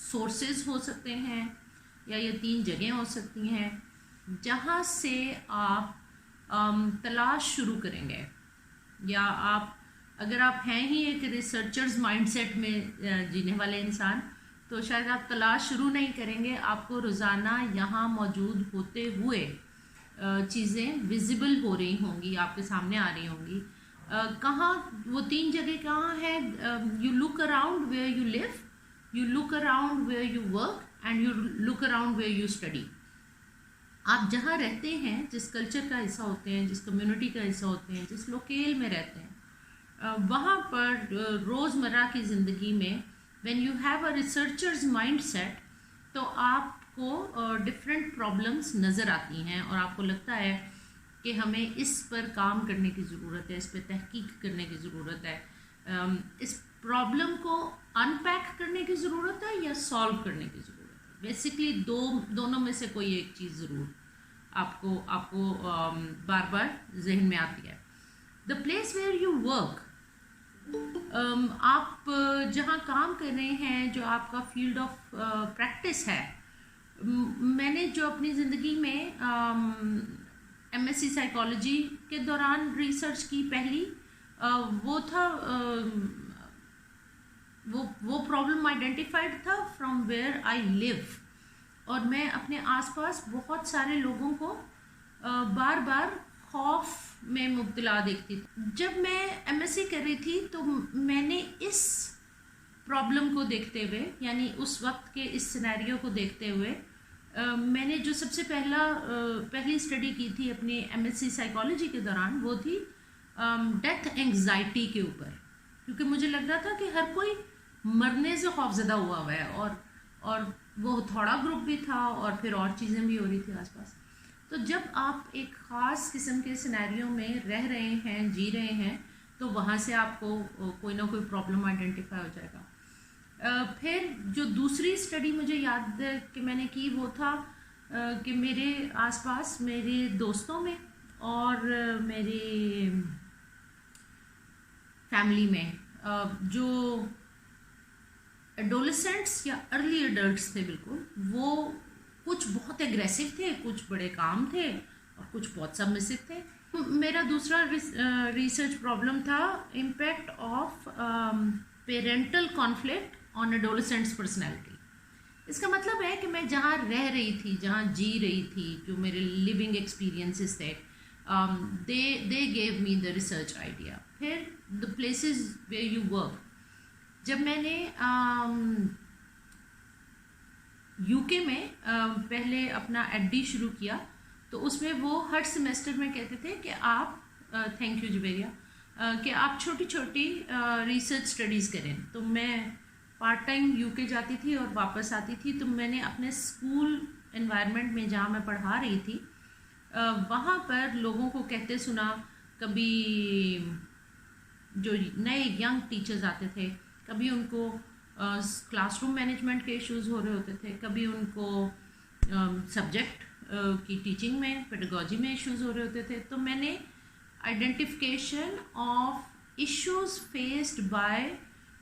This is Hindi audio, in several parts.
सोर्सेज हो सकते हैं या ये 3 जगह हो सकती हैं जहाँ से आप तलाश शुरू करेंगे। या आप अगर आप हैं ही एक रिसर्चर्स माइंडसेट में जीने वाले इंसान, तो शायद आप तलाश शुरू नहीं करेंगे। आपको रोज़ाना यहाँ मौजूद होते हुए चीज़ें विजिबल हो रही होंगी, आपके सामने आ रही होंगी। कहाँ वो 3 जगह कहाँ है? You look around where you live, you look around where you work and you look around where you study. आप जहाँ रहते हैं, जिस कल्चर का हिस्सा होते हैं, जिस कम्युनिटी का हिस्सा होते हैं, जिस लोकेल में रहते हैं, वहाँ पर रोज़मर्रा की ज़िंदगी में when you have a researchers mindset, तो आपको डिफरेंट प्रॉब्लम्स नज़र आती हैं और आपको लगता है कि हमें इस पर काम करने की ज़रूरत है, इस पर तहकीक करने की ज़रूरत है, इस प्रॉब्लम को अनपैक करने की ज़रूरत है या सॉल्व करने की ज़रूरत है। बेसिकली दोनों में से कोई एक चीज़ ज़रूर आपको बार बार जहन में आती है। The place where you work, आप जहाँ काम कर रहे हैं, जो आपका फील्ड ऑफ प्रैक्टिस है। मैंने जो अपनी ज़िंदगी में एमएससी साइकोलॉजी के दौरान रिसर्च की पहली, वो था वो प्रॉब्लम आइडेंटिफाइड था फ्रॉम वेयर आई लिव। और मैं अपने आसपास बहुत सारे लोगों को बार बार खौफ में मुब्तला देखती थी। जब मैं एमएससी कर रही थी तो मैंने इस प्रॉब्लम को देखते हुए, यानी उस वक्त के इस सिनेरियो को देखते हुए, मैंने जो सबसे पहली स्टडी की थी अपनी एमएससी साइकोलॉजी के दौरान, वो थी डेथ एंग्जाइटी के ऊपर। क्योंकि मुझे लग रहा था कि हर कोई मरने से खौफजदा हुआ है और वो थोड़ा ग्रुप भी था और फिर और चीज़ें भी हो रही थी आसपास। तो जब आप एक ख़ास किस्म के सिनेरियो में रह रहे हैं, जी रहे हैं, तो वहाँ से आपको कोई ना कोई प्रॉब्लम आइडेंटिफाई हो जाएगा। फिर जो दूसरी स्टडी मुझे याद है कि मैंने की, वो था कि मेरे आसपास मेरे दोस्तों में और मेरे फैमिली में जो एडोलेसेंट्स या अर्ली एडल्ट्स थे, बिल्कुल वो कुछ बहुत एग्रेसिव थे, कुछ बड़े काम थे और कुछ बहुत सबमिसिव थे। मेरा दूसरा रिसर्च प्रॉब्लम था impact of parental conflict on adolescents personality. इसका मतलब है कि मैं जहाँ रह रही थी, जहाँ जी रही थी, जो मेरे लिविंग एक्सपीरियंसेस थे, they gave me the research idea. फिर the places where you work, जब मैंने यूके में पहले अपना एडी शुरू किया, तो उसमें वो हर सेमेस्टर में कहते थे कि आप थैंक यू जुबेरिया, कि आप छोटी छोटी रिसर्च स्टडीज़ करें। तो मैं पार्ट टाइम यूके जाती थी और वापस आती थी। तो मैंने अपने स्कूल एनवायरनमेंट में जहाँ मैं पढ़ा रही थी, वहाँ पर लोगों को कहते सुना, कभी जो नए यंग टीचर्स आते थे, कभी उनको क्लासरूम मैनेजमेंट के इश्यूज़ हो रहे होते थे, कभी उनको सब्जेक्ट की टीचिंग में, पेडागोजी में इश्यूज़ हो रहे होते थे। तो मैंने identification of issues faced by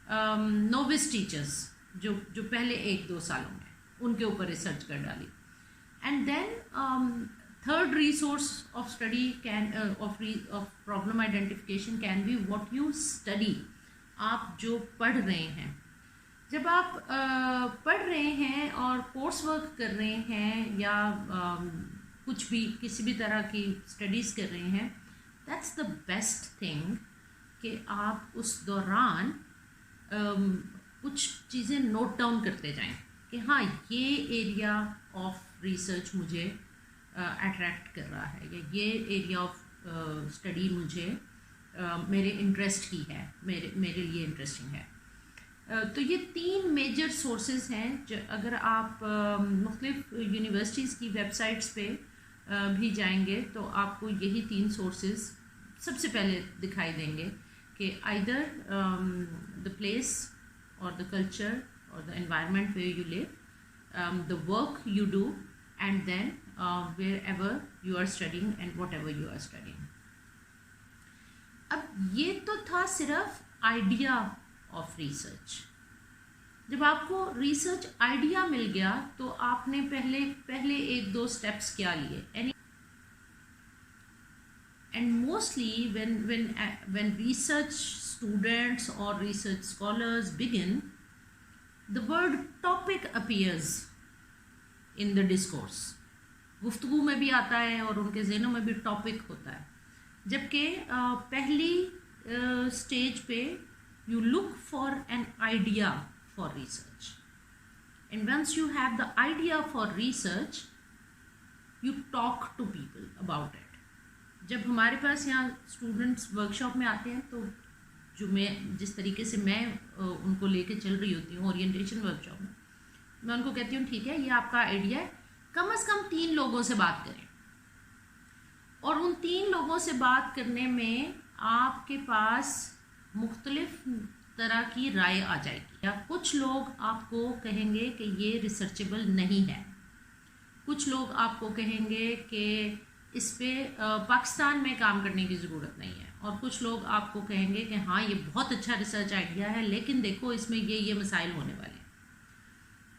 novice teachers, जो पहले 1-2 सालों में, उनके ऊपर रिसर्च कर डाली। And then third resource of study of problem identification can be what you study. आप जो पढ़ रहे हैं, जब आप पढ़ रहे हैं और कोर्स वर्क कर रहे हैं या कुछ भी किसी भी तरह की स्टडीज़ कर रहे हैं, दैट्स द बेस्ट थिंग कि आप उस दौरान कुछ चीज़ें नोट डाउन करते जाएं कि हाँ, ये एरिया ऑफ रिसर्च मुझे अट्रैक्ट कर रहा है, या ये एरिया ऑफ स्टडी मुझे मेरे इंटरेस्ट की है, मेरे लिए इंटरेस्टिंग है। तो ये 3 मेजर सोर्सेज हैं। जो अगर आप मुख्तलिफ यूनिवर्सिटीज़ की वेबसाइट्स पे भी जाएंगे तो आपको यही 3 सोर्सेज सबसे पहले दिखाई देंगे कि either the place or the culture or the environment where you live, the work you do, and then wherever you are studying and whatever you are studying. अब ये तो था सिर्फ आइडिया ऑफ रिसर्च। जब आपको रिसर्च आइडिया मिल गया तो आपने पहले एक दो स्टेप्स क्या लिए? And mostly when research students or research scholars begin, the word topic appears in the discourse. गुफ्तगू में भी आता है और उनके ज़हनों में भी टॉपिक होता है, जबकि पहली स्टेज पे you look for an idea for research, and once you have the idea for research you talk to people about it. जब हमारे पास यहाँ स्टूडेंट्स वर्कशॉप में आते हैं तो जिस तरीके से मैं उनको लेके चल रही होती हूँ ओरिएंटेशन वर्कशॉप में, मैं उनको कहती हूँ ठीक है, ये आपका आइडिया है, कम से कम 3 लोगों से बात करें, और उन 3 लोगों से बात करने में आपके पास मुख्तलिफ तरह की राय आ जाएगी। या कुछ लोग आपको कहेंगे कि ये रिसर्चेबल नहीं है, कुछ लोग आपको कहेंगे कि इस पे पाकिस्तान में काम करने की ज़रूरत नहीं है, और कुछ लोग आपको कहेंगे कि हाँ ये बहुत अच्छा रिसर्च आइडिया है, लेकिन देखो इसमें ये मसाइल होने वाले हैं।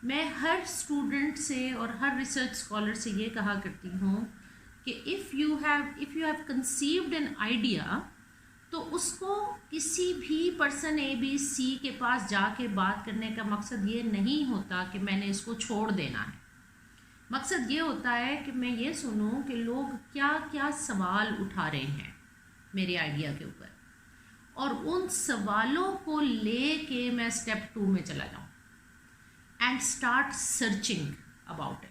मैं हर स्टूडेंट से और हर रिसर्च स्कॉलर से ये कहा करती हूँ कि if you have conceived an idea, तो उसको किसी भी पर्सन ABC के पास जाके बात करने का मकसद ये नहीं होता कि मैंने इसको छोड़ देना है। मकसद ये होता है कि मैं ये सुनूं कि लोग क्या क्या सवाल उठा रहे हैं मेरे आइडिया के ऊपर, और उन सवालों को लेके मैं स्टेप 2 में चला जाऊं and start searching about it.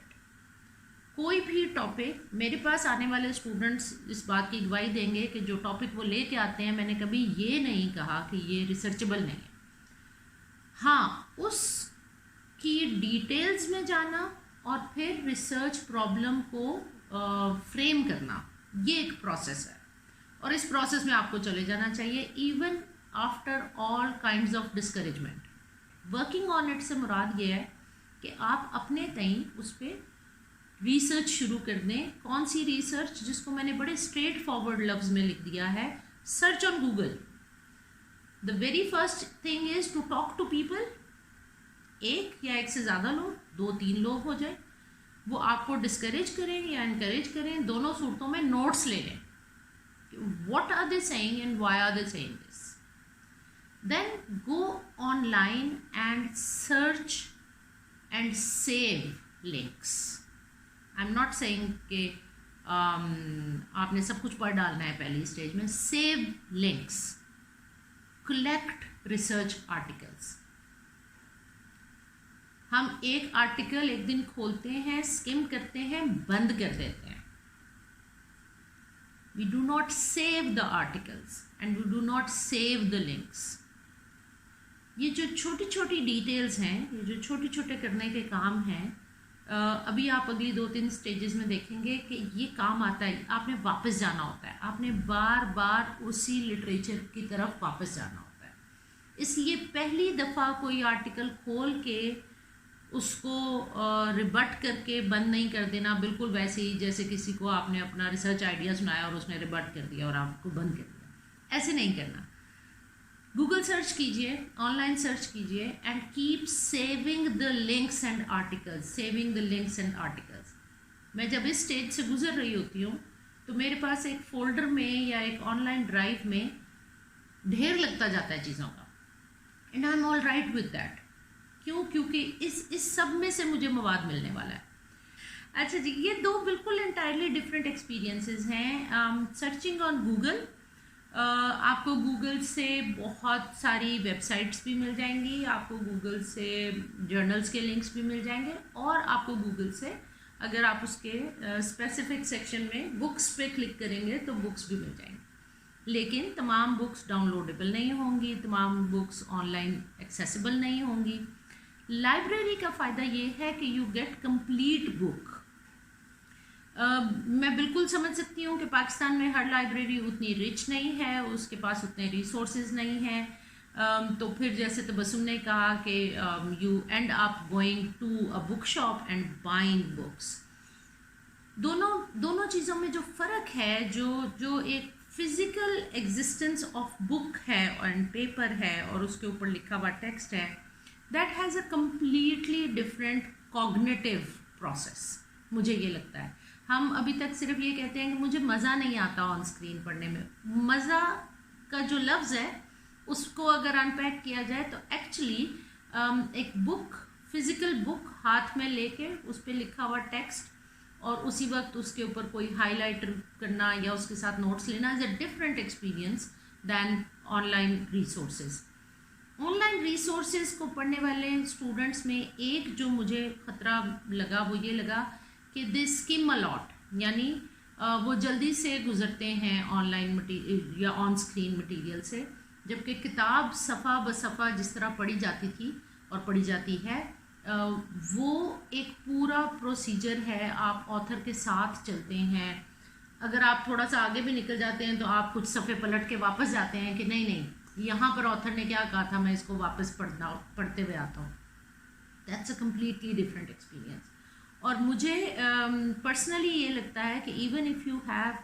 कोई भी टॉपिक, मेरे पास आने वाले स्टूडेंट्स इस बात की गवाही देंगे कि जो टॉपिक वो लेके आते हैं, मैंने कभी ये नहीं कहा कि ये रिसर्चेबल नहीं है। हाँ, उसकी डिटेल्स में जाना और फिर रिसर्च प्रॉब्लम को फ्रेम करना, ये एक प्रोसेस है, और इस प्रोसेस में आपको चले जाना चाहिए even after all kinds of discouragement. Working on it से मुराद ये है कि आप अपने तई उस पर रिसर्च शुरू कर दें। कौन सी रिसर्च? जिसको मैंने बड़े स्ट्रेट फॉरवर्ड लफ्ज़ में लिख दिया है, search on Google. The very first thing is to talk to people. एक या एक से ज़्यादा लोग, 2-3 लोग हो जाए, वो आपको डिस्करेज करें या इनकरेज करें, दोनों सूरतों में नोट्स ले लें। What are they saying and why are they saying this. Then go online and search and save links. I am not saying कि आपने सब कुछ पढ़ डालना है पहली स्टेज में। Save links, collect research articles. हम एक आर्टिकल एक दिन खोलते हैं, स्किम करते हैं, बंद कर देते हैं। We do not save the articles and we do not save the links. ये जो छोटी छोटी डिटेल्स हैं, ये जो छोटे छोटे करने के काम हैं, अभी आप अगली 2-3 स्टेजेस में देखेंगे कि ये काम आता है। आपने वापस जाना होता है, आपने बार बार उसी लिटरेचर की तरफ वापस जाना होता है। इसलिए पहली दफ़ा कोई आर्टिकल खोल के उसको रिबट करके बंद नहीं कर देना, बिल्कुल वैसे ही जैसे किसी को आपने अपना रिसर्च आइडिया सुनाया और उसने रिबट कर दिया और आपको बंद कर दिया। ऐसे नहीं करना। गूगल सर्च कीजिए, ऑनलाइन सर्च कीजिए and keep saving the links and articles, saving the links and articles. मैं जब इस स्टेज से गुजर रही होती हूँ तो मेरे पास एक फ़ोल्डर में या एक ऑनलाइन ड्राइव में ढेर लगता जाता है चीज़ों का, and I am all right with that. क्यों? क्योंकि इस सब में से मुझे मवाद मिलने वाला है। अच्छा जी, ये 2 बिल्कुल इंटायरली डिफरेंट एक्सपीरियंसेस हैं। सर्चिंग ऑन गूगल, आपको गूगल से बहुत सारी वेबसाइट्स भी मिल जाएंगी, आपको गूगल से जर्नल्स के लिंक्स भी मिल जाएंगे, और आपको गूगल से अगर आप उसके स्पेसिफिक सेक्शन में बुक्स पे क्लिक करेंगे तो बुक्स भी मिल जाएंगी। लेकिन तमाम बुक्स डाउनलोडेबल नहीं होंगी, तमाम बुक्स ऑनलाइन एक्सेसिबल नहीं होंगी। लाइब्रेरी का फ़ायदा ये है कि यू गेट कंप्लीट बुक। मैं बिल्कुल समझ सकती हूँ कि पाकिस्तान में हर लाइब्रेरी उतनी रिच नहीं है, उसके पास उतने रिसोर्सेज नहीं हैं, तो फिर जैसे तबस्सुम ने कहा कि you end up going to a book shop and buying books. दोनों चीज़ों में जो फ़र्क है, जो एक फिज़िकल एग्जिस्टेंस ऑफ बुक है एंड पेपर है और उसके ऊपर लिखा हुआ टेक्स्ट है, that has a completely different cognitive process. मुझे ये लगता है हम अभी तक सिर्फ ये कहते हैं कि मुझे मज़ा नहीं आता ऑन स्क्रीन पढ़ने में। मज़ा का जो लफ्ज़ है उसको अगर अनपैक किया जाए तो एक्चुअली एक बुक, फिजिकल बुक हाथ में लेके उस पर लिखा हुआ टेक्स्ट और उसी वक्त उसके ऊपर कोई हाईलाइटर करना या उसके साथ नोट्स लेना is a different experience than online resources. Online resources को पढ़ने वाले स्टूडेंट्स में एक जो मुझे ख़तरा लगा वो ये लगा कि दे स्किम अ लॉट, यानी वो जल्दी से गुजरते हैं ऑनलाइन मटीरियल या ऑन स्क्रीन मटीरियल से, जबकि किताब सफ़ा ब सफ़ा जिस तरह पढ़ी जाती थी और पढ़ी जाती है वो एक पूरा प्रोसीजर है। आप ऑथर के साथ चलते हैं, अगर आप थोड़ा सा आगे भी निकल जाते हैं तो आप कुछ सफ़े पलट के वापस जाते हैं कि नहीं नहीं यहाँ पर ऑथर ने क्या कहा था, मैं इसको वापस पढ़ते हुए आता हूँ। That's a completely different experience. और मुझे पर्सनली ये लगता है कि even if you have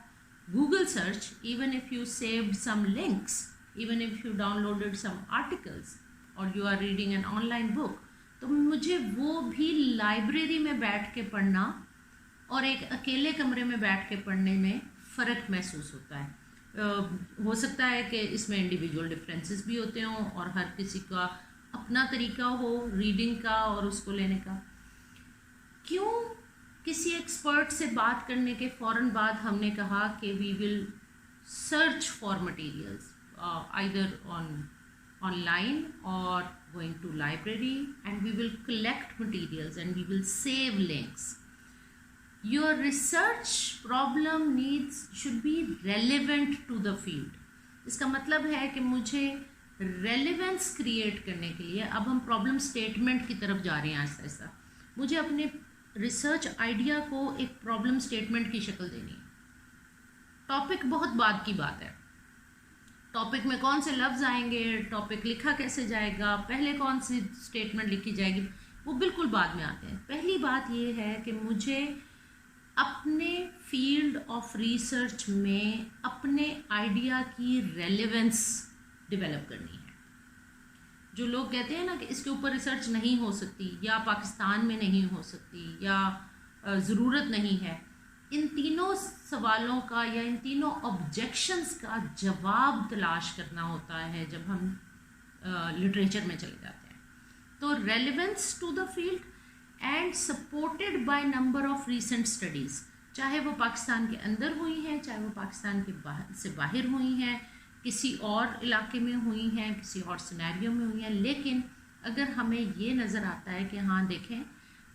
Google search, even if you saved some links, even if you downloaded some articles और you are reading an online book, तो मुझे वो भी लाइब्रेरी में बैठ के पढ़ना और एक अकेले कमरे में बैठ के पढ़ने में फ़र्क महसूस होता है। हो सकता है कि इसमें इंडिविजुअल डिफरेंसेस भी होते हों और हर किसी का अपना तरीका हो रीडिंग का और उसको लेने का। क्यों किसी एक्सपर्ट से बात करने के फ़ौरन बाद हमने कहा कि we will search for materials either online or going to library, and we will collect materials and we will save links. Your research problem should be relevant to the field. इसका मतलब है कि मुझे रेलिवेंस क्रिएट करने के लिए अब हम प्रॉब्लम स्टेटमेंट की तरफ जा रहे हैं आहिस्ता आहिस्ता। मुझे अपने रिसर्च आइडिया को एक प्रॉब्लम स्टेटमेंट की शक्ल देनी है। टॉपिक बहुत बाद की बात है, टॉपिक में कौन से लफ्ज़ आएंगे, टॉपिक लिखा कैसे जाएगा, पहले कौन सी स्टेटमेंट लिखी जाएगी, वो बिल्कुल बाद में आते हैं। पहली बात ये है कि मुझे अपने फील्ड ऑफ रिसर्च में अपने आइडिया की रेलेवेंस डेवलप करनी है। जो लोग कहते हैं ना कि इसके ऊपर रिसर्च नहीं हो सकती या पाकिस्तान में नहीं हो सकती या ज़रूरत नहीं है, इन तीनों सवालों का या इन तीनों ऑब्जेक्शंस का जवाब तलाश करना होता है जब हम लिटरेचर में चले जाते हैं। तो relevance to the field and supported by number of recent studies, चाहे वो पाकिस्तान के अंदर हुई हैं, चाहे वो पाकिस्तान के बाहर हुई हैं, किसी और इलाके में हुई हैं, किसी और सिनेरियो में हुई हैं, लेकिन अगर हमें ये नज़र आता है कि हाँ देखें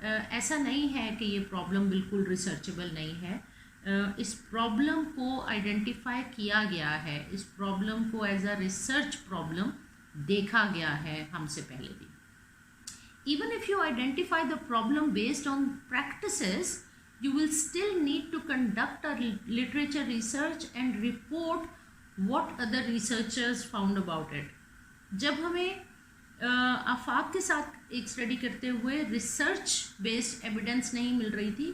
ऐसा नहीं है कि ये प्रॉब्लम बिल्कुल रिसर्चेबल नहीं है, इस प्रॉब्लम को आइडेंटिफाई किया गया है, इस प्रॉब्लम को एज अ रिसर्च प्रॉब्लम देखा गया है हमसे पहले भी। Even if you identify the problem based on practices, you will still need to conduct a literature research and report what other researchers found about it. जब हमें आफाक के साथ एक स्टडी करते हुए रिसर्च बेस्ड एविडेंस नहीं मिल रही थी,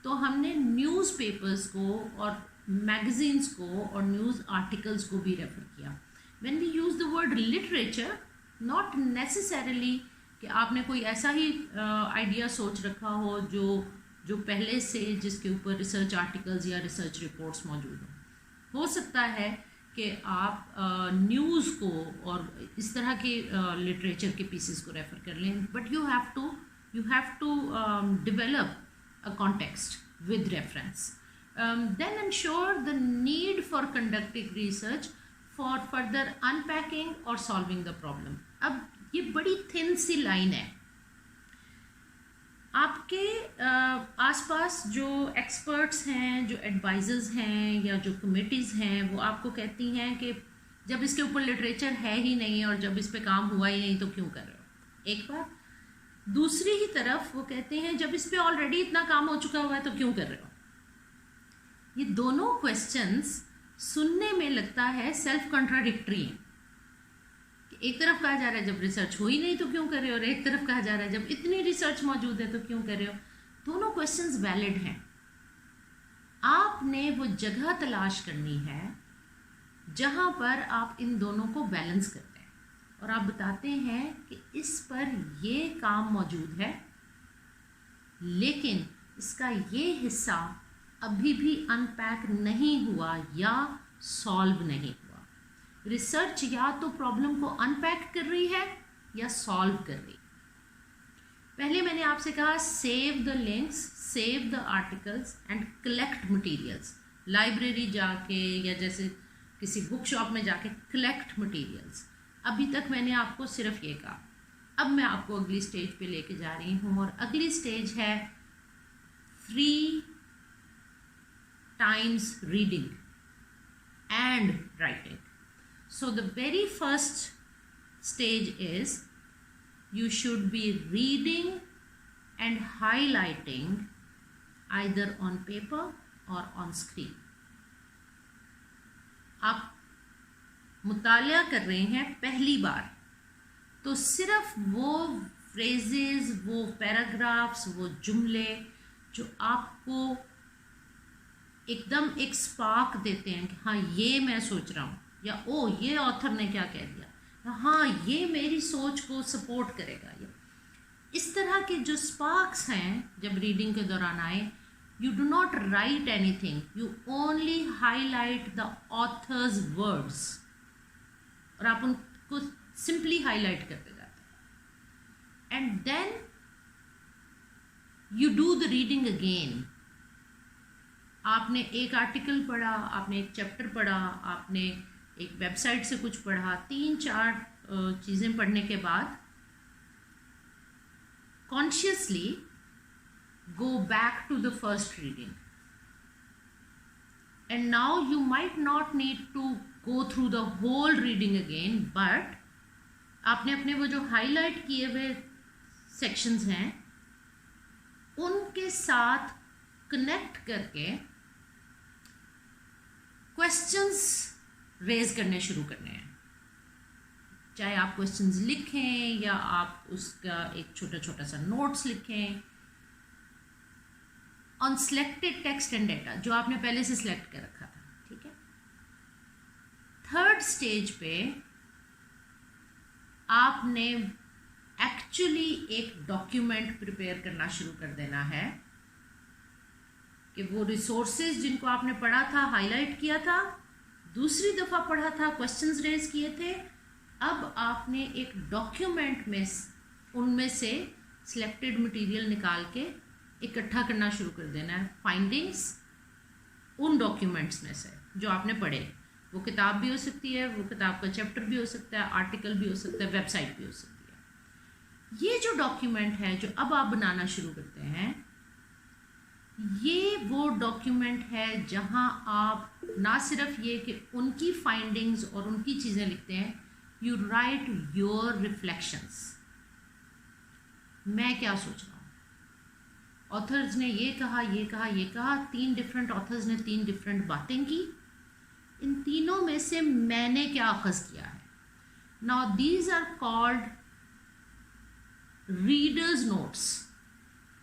तो हमने न्यूज़पेपर्स को और मैगजीन्स को और न्यूज़ आर्टिकल्स को भी रेफर किया। When we use the word literature, not necessarily कि आपने कोई ऐसा ही आइडिया सोच रखा हो जो पहले से जिसके ऊपर रिसर्च आर्टिकल्स या रिसर्च रिपोर्ट्स मौजूद हो सकता है कि आप न्यूज़ को और इस तरह के लिटरेचर के पीसेस को रेफ़र कर लें, but you have to develop a context with reference, then ensure the need for conducting research for further unpacking और सॉल्विंग द प्रॉब्लम। अब ये बड़ी थिन सी लाइन है। आपके आसपास जो एक्सपर्ट्स हैं, जो एडवाइजर्स हैं या जो कमेटीज़ हैं, वो आपको कहती हैं कि जब इसके ऊपर लिटरेचर है ही नहीं और जब इस पे काम हुआ ही नहीं तो क्यों कर रहे हो। एक बार दूसरी ही तरफ वो कहते हैं जब इस पे ऑलरेडी इतना काम हो चुका हुआ है तो क्यों कर रहे हो। ये दोनों क्वेश्चंस सुनने में लगता है सेल्फ कॉन्ट्राडिक्टरी है। एक तरफ कहा जा रहा है जब रिसर्च हुई नहीं तो क्यों कर रहे हो, और एक तरफ कहा जा रहा है जब इतनी रिसर्च मौजूद है तो क्यों कर रहे हो। दोनों क्वेश्चंस वैलिड हैं। आपने वो जगह तलाश करनी है जहां पर आप इन दोनों को बैलेंस करते हैं। और आप बताते हैं कि इस पर ये काम मौजूद है, लेकिन इसका ये हिस्सा अभी भी अनपैक नहीं हुआ या सॉल्व नहीं हुआ। रिसर्च या तो प्रॉब्लम को अनपैक कर रही है या सॉल्व कर रही है। पहले मैंने आपसे कहा save the links, save the articles and collect materials. Library जाके या जैसे किसी बुक शॉप में जाके कलेक्ट मटेरियल्स। अभी तक मैंने आपको सिर्फ ये कहा। अब मैं आपको अगली स्टेज पे लेके जा रही हूँ और अगली स्टेज है 3 times reading and writing. So the very first stage is you should be reading and highlighting either on paper or on screen. आप मुतालिया कर रहे हैं पहली बार, तो सिर्फ वो फ्रेजेस, वो पैराग्राफ्स, वो जुमले जो आपको एकदम एक स्पार्क देते हैं कि हाँ ये मैं सोच रहा हूँ, या ओ ये ऑथर ने क्या कह दिया, या हाँ ये मेरी सोच को सपोर्ट करेगा। या इस तरह के जो स्पार्क्स हैं जब रीडिंग के दौरान आए, you do not write anything, you only highlight the author's words, और आप उनको सिंपली हाईलाइट करते जाते हैं। And then you do the reading again. आपने एक आर्टिकल पढ़ा, आपने एक चैप्टर पढ़ा, आपने एक वेबसाइट से कुछ पढ़ा, 3-4 चीज़ें पढ़ने के बाद consciously go back to the first reading. And now you might not need to go through the whole reading again, but आपने अपने वो जो हाईलाइट किए हुए सेक्शंस हैं उनके साथ कनेक्ट करके क्वेश्चंस रेज करने शुरू करने हैं। चाहे आप क्वेश्चंस लिखें या आप उसका एक छोटा छोटा सा नोट्स लिखें on selected text and data जो आपने पहले से सिलेक्ट कर रखा था। ठीक है, थर्ड स्टेज पे आपने एक्चुअली एक डॉक्यूमेंट प्रिपेयर करना शुरू कर देना है कि वो रिसोर्सेज जिनको आपने पढ़ा था, हाईलाइट किया था, दूसरी दफ़ा पढ़ा था, क्वेश्चंस रेज किए थे, अब आपने एक डॉक्यूमेंट में उनमें से सिलेक्टेड मटेरियल निकाल के इकट्ठा करना शुरू कर देना है। फाइंडिंग्स उन डॉक्यूमेंट्स में से जो आपने पढ़े, वो किताब भी हो सकती है, वो किताब का चैप्टर भी हो सकता है, आर्टिकल भी हो सकता है, वेबसाइट भी हो सकती है। ये जो डॉक्यूमेंट है जो अब आप बनाना शुरू करते हैं, ये वो डॉक्यूमेंट है जहां आप ना सिर्फ ये कि उनकी फाइंडिंग्स और उनकी चीज़ें लिखते हैं, यू राइट योर रिफ्लेक्शंस। मैं क्या सोच रहा हूँ, ऑथर्स ने ये कहा, ये कहा, ये कहा, 3 डिफरेंट ऑथर्स ने 3 डिफरेंट बातें की, इन तीनों में से मैंने क्या अखज़ किया है। Now these are called readers notes.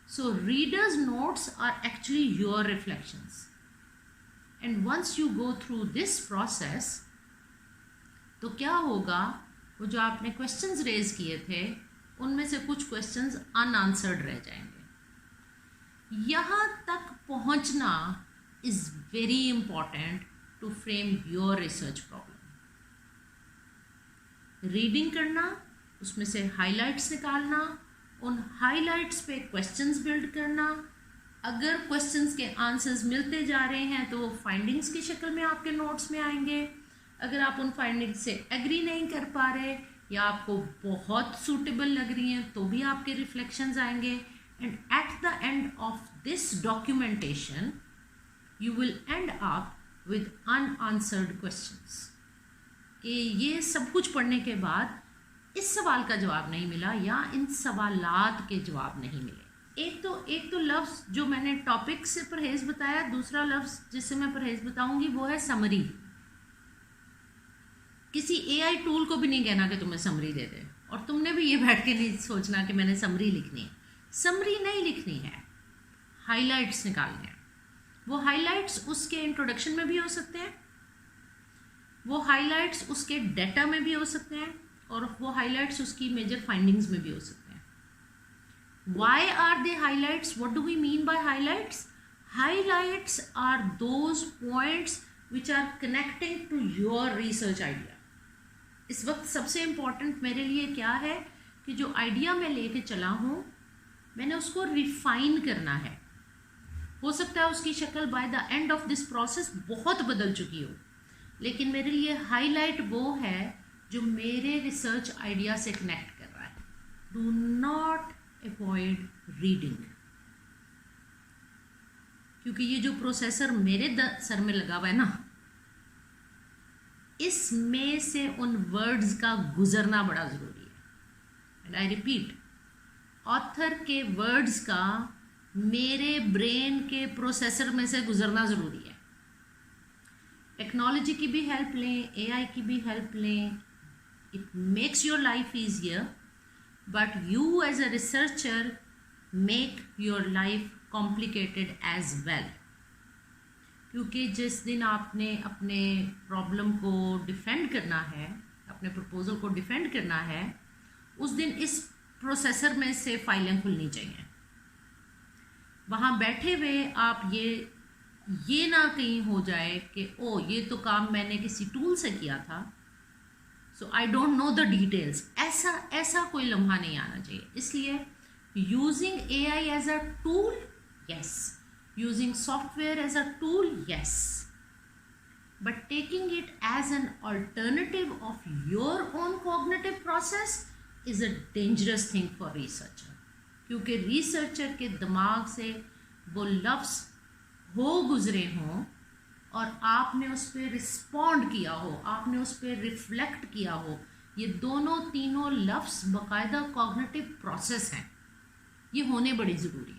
So readers notes are actually your reflections, and once you go through this process, तो क्या होगा, वो जो आपने क्वेश्चंस रेज किए थे उनमें से कुछ क्वेश्चंस अनआंसर्ड रह जाएंगे। यहाँ तक पहुँचना is very important to frame your research problem. Reading करना, उसमें से हाइलाइट्स निकालना, उन हाइलाइट्स पे क्वेश्चंस बिल्ड करना, अगर क्वेश्चंस के आंसर्स मिलते जा रहे हैं तो वो फाइंडिंग्स की शक्ल में आपके नोट्स में आएंगे। अगर आप उन फाइंडिंग्स से एग्री नहीं कर पा रहे या आपको बहुत सूटेबल लग रही हैं तो भी आपके रिफ्लेक्शंस आएंगे। And at the end of this documentation you will and up with unanswered questions, कि ये सब कुछ पढ़ने के बाद इस सवाल का जवाब नहीं मिला या इन सवालात के जवाब नहीं मिले। एक तो लफ्ज़ जो मैंने टॉपिक से परहेज बताया, दूसरा लफ्ज़ जिससे मैं परहेज बताऊंगी वो है समरी। किसी एआई टूल को भी नहीं कहना कि तुम्हें समरी दे दे, और तुमने भी ये बैठ के नहीं सोचना कि मैंने समरी लिखनी है। समरी नहीं लिखनी है, हाइलाइट्स निकालने हैं। वो हाइलाइट्स उसके इंट्रोडक्शन में भी हो सकते हैं, वो हाइलाइट्स उसके डेटा में भी हो सकते हैं, और वो हाईलाइट्स उसकी मेजर फाइंडिंग्स में भी हो सकते हैं. Why are they highlights? What do we mean by highlights? Highlights are those points which are connecting to your research idea. इस वक्त सबसे इम्पॉर्टेंट मेरे लिए क्या है कि जो आइडिया मैं लेके चला हूँ मैंने उसको रिफाइन करना है. हो सकता है उसकी शक्ल by the end of this process बहुत बदल चुकी हो, लेकिन मेरे लिए हाईलाइट वो है जो मेरे रिसर्च आइडिया से कनेक्ट कर रहा है. डू नॉट अवॉइड रीडिंग, क्योंकि ये जो प्रोसेसर मेरे सर में लगा हुआ है ना, इसमें से उन वर्ड्स का गुजरना बड़ा ज़रूरी है. एंड आई रिपीट, ऑथर के वर्ड्स का मेरे ब्रेन के प्रोसेसर में से गुजरना ज़रूरी है. टेक्नोलॉजी की भी हेल्प लें, एआई की भी हेल्प लें, it makes your life easier, but you as a researcher make your life complicated as well. क्योंकि जिस दिन आपने अपने प्रॉब्लम को डिफेंड करना है, अपने प्रपोजल को डिफेंड करना है, उस दिन इस प्रोसेसर में से फाइलें खुलनी चाहिए. वहाँ बैठे हुए आप ये ना कहीं हो जाए कि ओ ये तो काम मैंने किसी टूल से किया था, so I don't know the details. ऐसा कोई लम्हा नहीं आना चाहिए. इसलिए using AI as a tool, yes. Using software as a tool, yes. But taking it as an alternative of your own cognitive process is a dangerous thing for researcher. क्योंकि researcher के दिमाग से वो लफ्ज़ हो गुजरे हों और आपने उस पर रिस्पॉन्ड किया हो, आपने उस पर रिफ्लेक्ट किया हो, ये दोनों तीनों लफ्ज़ बाकायदा कॉग्निटिव प्रोसेस हैं. ये होने बड़ी ज़रूरी है.